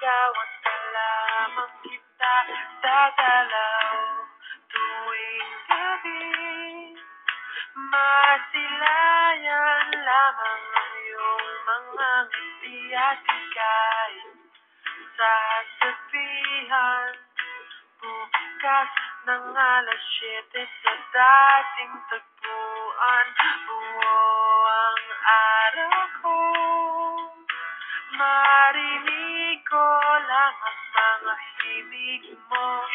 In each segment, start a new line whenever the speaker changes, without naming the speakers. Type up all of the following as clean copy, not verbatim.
Nililigawan ka lamang kita sa dalaw tuwing gabi. Masilayan lamang ang iyong mga ngiti at ika'y sasabihan bukas ng 7:00 sa dating tagpuan. Buo ang araw ko, marinig ko lang ang mga himig mo.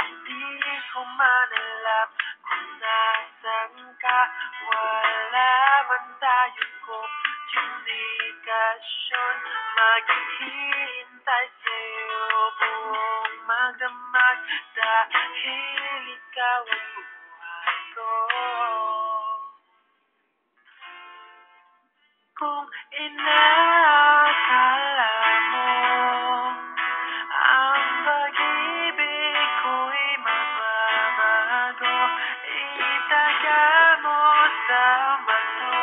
Hindi ko manalap kung nasan ka. Wala man tayong komunikasyon, maghihintay sa'yo buong magdamag dahil ikaw ang buhay ko. Kung inaakala mo ang pag-ibig ko'y magbabago, itaga mo sa bato.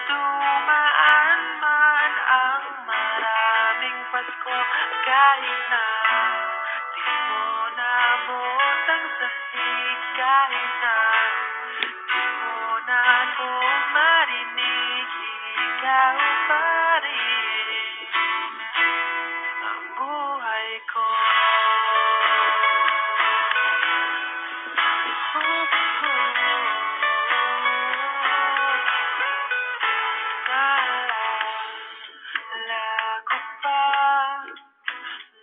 Dumaan man ang maraming Pasko, kahit na di mo naabot ang sahig, kahit na di mo na ako marinig, ikaw pa rin ang buhay ko. Naalala ko pa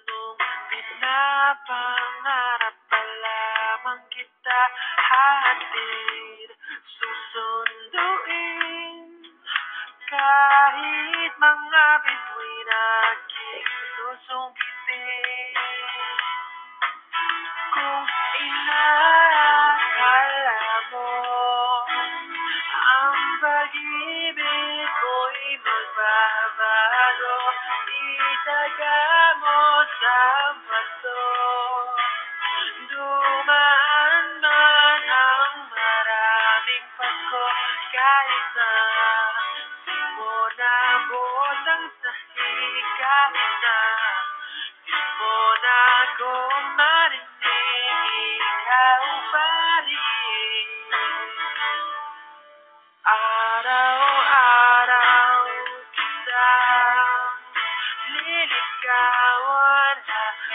nung pinapangarap pa lamang kita hatid, susunduin kahit mga bituin aking susungkitin. Kung inaakala mo ang pag-ibig ko'y magbabago, itaga mo sa bato. Dumaan man ang maraming Pasko, kahit na di mo naabot ang sahig, kahit na di mo na ako marinig, ikaw pa rin. Araw-araw kitang liligawan,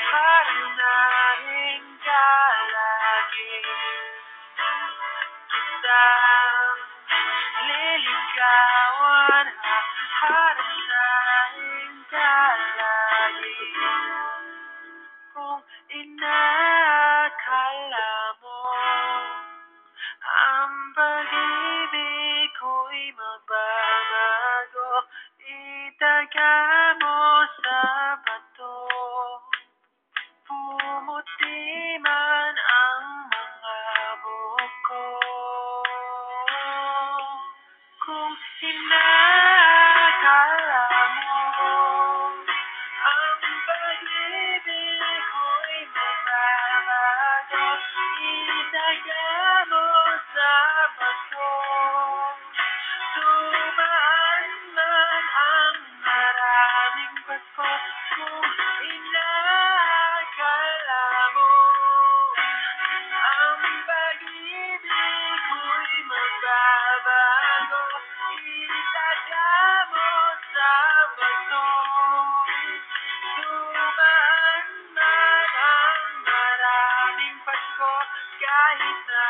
haharanahin ka lagi. Kitang liligawan, haharanahin ka lagi. Kung inaakala mo ang pag-ibig ko'y magbabago, itaga mo sa bato. Pumuti man ang mga buhok ko. Kung inaakala mo ang pag-ibig ko'y magbabago, itaga mo sa bato. Dumaan man ang maraming Pasko, kung inaakala mo ang pag-ibig ko'y magbabago, itaga mo sa bato. Dumaan man ang maraming Pasko, kahit na